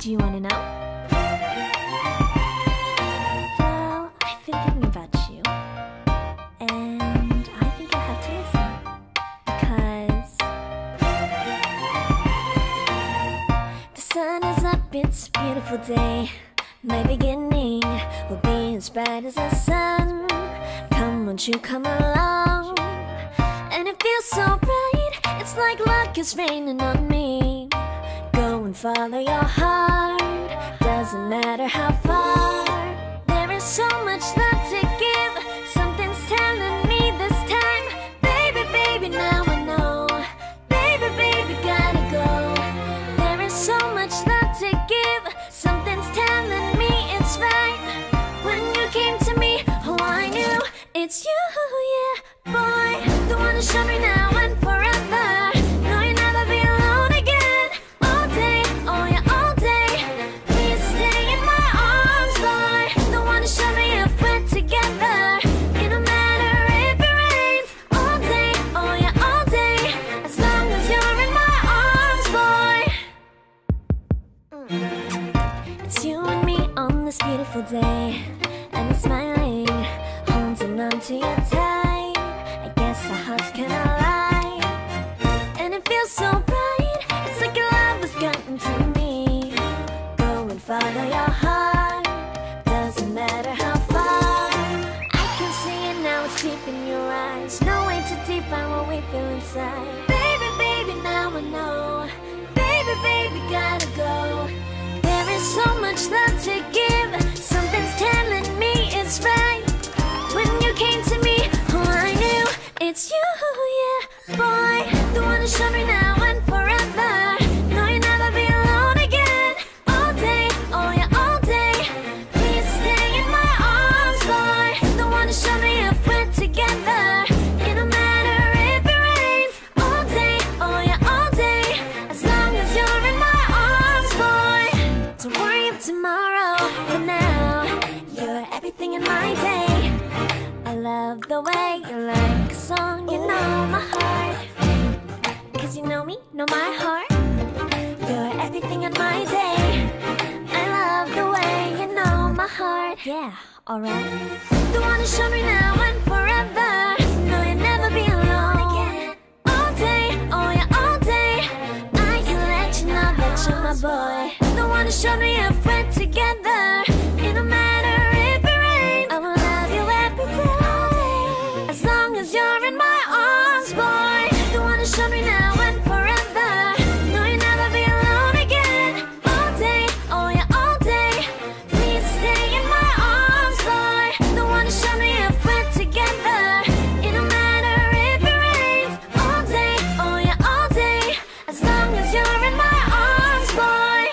Do you wanna know? Well, I've been thinking about you, and I think you'll have to listen, because the sun is up, it's a beautiful day. My beginning will be as bright as the sun. Come, won't you come along? And it feels so bright, it's like luck is raining on me. Go and follow your heart, doesn't matter how far. There is so much love to give, something's telling me this time. Baby, baby, now I know. Baby, baby, gotta go. There is so much love to give, something's telling me it's right. When you came to me, oh, I knew it's you, yeah, boy. The one who showed me now and forever. No, you'll never be alone again. All day, oh yeah, all day. Please stay in my arms, boy. The one who showed me if we're together. It don't matter if it rains. All day, oh yeah, all day. As long as you're in my arms, boy. It's you and me on this beautiful day, and it's smiling, holding on to you tight. I guess our hearts cannot lie, and it feels so bright. It's like your love has gotten to me. Go and follow your heart, doesn't matter how far. I can see it now, it's deep in your eyes. No way to define what we feel inside. Baby, baby, now I know. Baby, baby, gotta go. There is so much love to give, something's telling me it's right. When you came to me, oh, I knew it's you, yeah, boy. The one who showed me now and forever. No, you'll never be alone again. All day, oh yeah, all day. Please stay in my arms, boy. The one who showed me if we're together. It don't matter if it rains. All day, oh yeah, all day. As long as you're in my arms, boy. Don't worry about tomorrow. For now, you're everything in my day. I love the way you like a song, you know my heart. Cause you know me, know my heart. You're everything in my day. I love the way you know my heart. Yeah, alright. The one who showed me now and forever. No, you'll never be alone again. All day, oh yeah, all day. I can let you know that you're my boy. The one who showed me if we're together. It don't matter if it rains. I will love you every day. As long as you're in my arms, boy. The one who showed me now and forever. No, you'll never be alone again. All day, oh yeah, all day. Please stay in my arms, boy. The one who showed me if we're together. It don't matter if it rains. All day, oh yeah, all day. As long as you're in my arms, boy.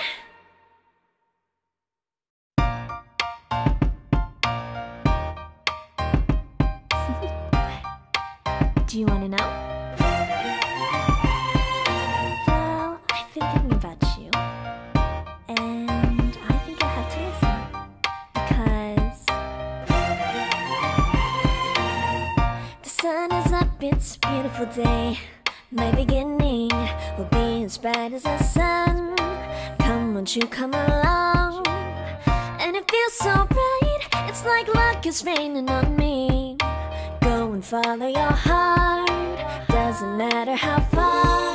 Do you wanna know? Well, I've been thinking about you, and I think you'll have to listen, because the sun is up, it's a beautiful day. My beginning will be as bright as the sun. Come, won't you come along? And it feels so bright, it's like luck is raining on me. Go and follow your heart, doesn't matter how far.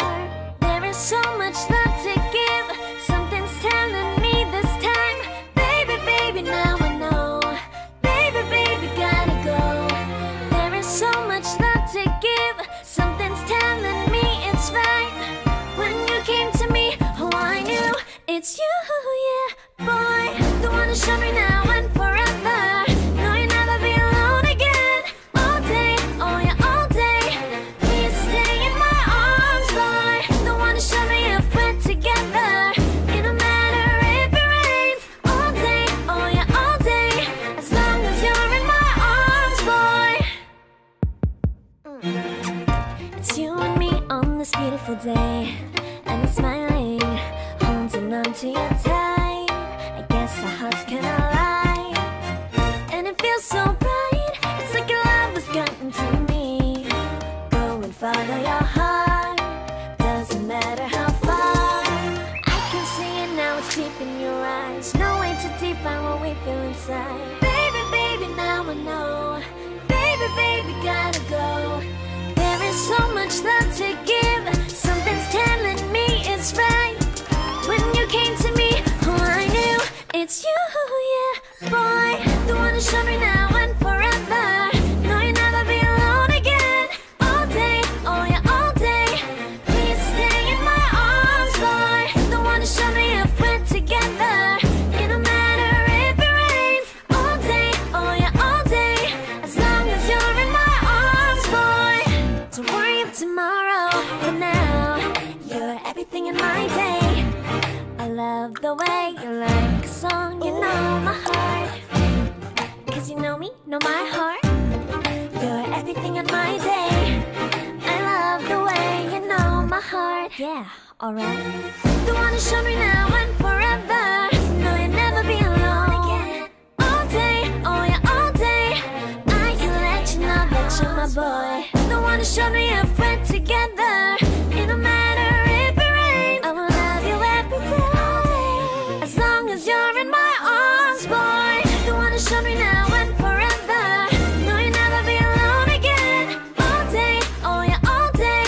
There is so much love to give, something's telling me this time. Baby, baby, now I know. Baby, baby, gotta go. There is so much love to give, something's telling me it's right. When you came to me, oh, I knew it's you, yeah, boy. The one who showed me now and forever. No, you'll never be alone again. All day, oh yeah, all day. Please stay in my arms, boy. The one who showed me if we're together. It don't matter if it rains. All day, oh yeah, all day. As long as you're in my arms, boy. It's you and me on this beautiful day, and it's smiling, holding on to you tight. I guess our hearts cannot lie, and it feels so bright. It's like your love has gotten to me. Go and follow your heart, doesn't matter how far. I can see it now, it's deep in your eyes. No way to define what we feel inside. Baby, baby, now I know. Baby, baby, gotta go. There is so much love to give. Something's telling me it's right. When you came to me, oh, I knew it's you, yeah, boy. The one who showed me now and forever. No, you'll never be alone again. All day, oh yeah, all day. Please stay in my arms, boy. The one who showed me if we're together. It don't matter if it rains. All day, oh yeah, all day. As long as you're in my arms, boy. Don't worry of tomorrow. For now, you're everything in my day. I love the way you like a song, you know my heart. Cause you know me, know my heart. You're everything in my day. I love the way you know my heart. Yeah, alright. The one who showed me now and forever. No, you'll never be alone again. All day, oh yeah, all day. I can let you know that you're my boy. The one who showed me if we're together. It don't matter if it rains. I will love you every day. As long as you're in my arms, boy. The one who showed me now and forever. No, you'll never be alone again. All day, oh yeah, all day.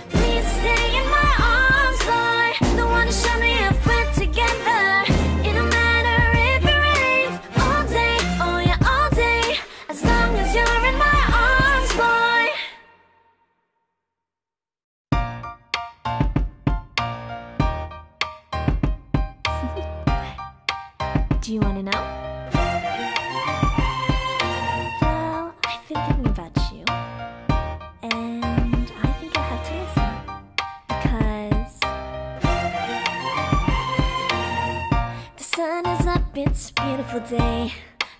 Please stay in my arms, boy. The one who showed me if we're together. It don't matter if it rains. All day, oh yeah, all day. As long as you're in my arms, boy. Do you wanna know? Well, I've been thinking about you, and I think I have to listen. Because the sun is up, it's a beautiful day.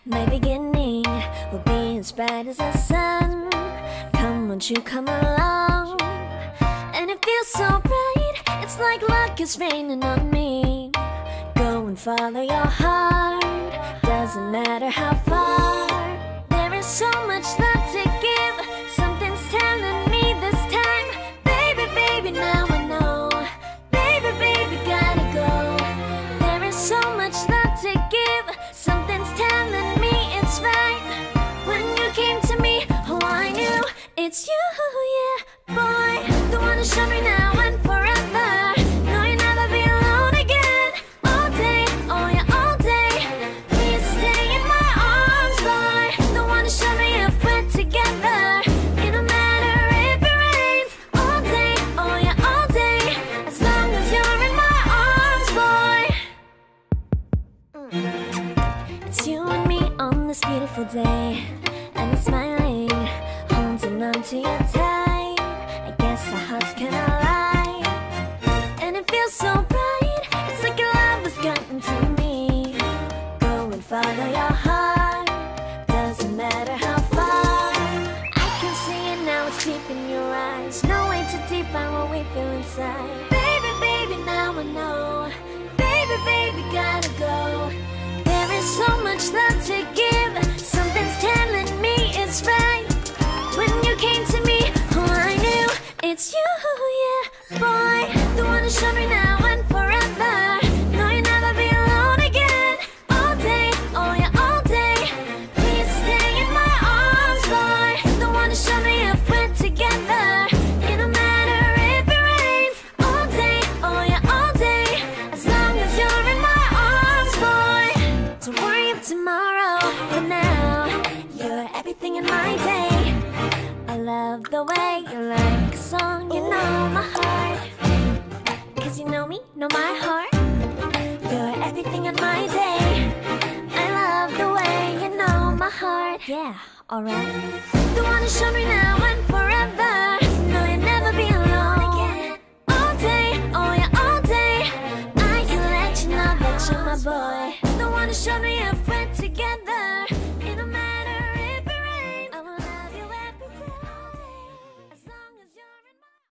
My beginning will be as bright as the sun. Come, won't you come along? And it feels so bright, it's like luck is raining on me. Go and follow your heart, doesn't matter how far. There is so much love to give. Something's telling me this time. Baby, baby, now I know. Baby, baby, gotta go. There is so much love to give. Something's telling me it's right. When you came to me, oh, I knew it's you, yeah, boy. The one who showed me now and forever. No, you'll never be alone again. All day, oh yeah, all day. Please stay in my arms, boy. The one who showed me if we're together. It don't matter if it rains. All day, oh yeah, all day. As long as you're in my arms, boy. It's you and me on this beautiful day. And I'm smiling, holding on to you tight. I guess our hearts can align. And it feels so bright, it's like your love has gotten to me. Go and follow your heart, doesn't matter how far. I can see it now, it's deep in your eyes. No way to define what we feel inside. Baby, baby, now I know. Baby, baby, gotta go. There is so much love to give. Something's telling me it's right. When you came to me, oh, I knew it's you, yeah, boy. The one who showed me now and forever. No, you'll never be alone again. All day, oh yeah, all day. Please stay in my arms, boy. The one who showed me if we're together. It don't matter if it rains. All day, oh yeah, all day. As long as you're in my arms, boy. Don't worry of tomorrow. For now, you're everything in my day. I love the way you like a song, you know my heart. Cause you know me, know my heart. You're everything in my day. I love the way you know my heart. Yeah, alright. The one who showed me now and forever. No, you'll never be alone again. All day, oh yeah, all day. I can let you know that you're my boy. The one who showed me if we're together.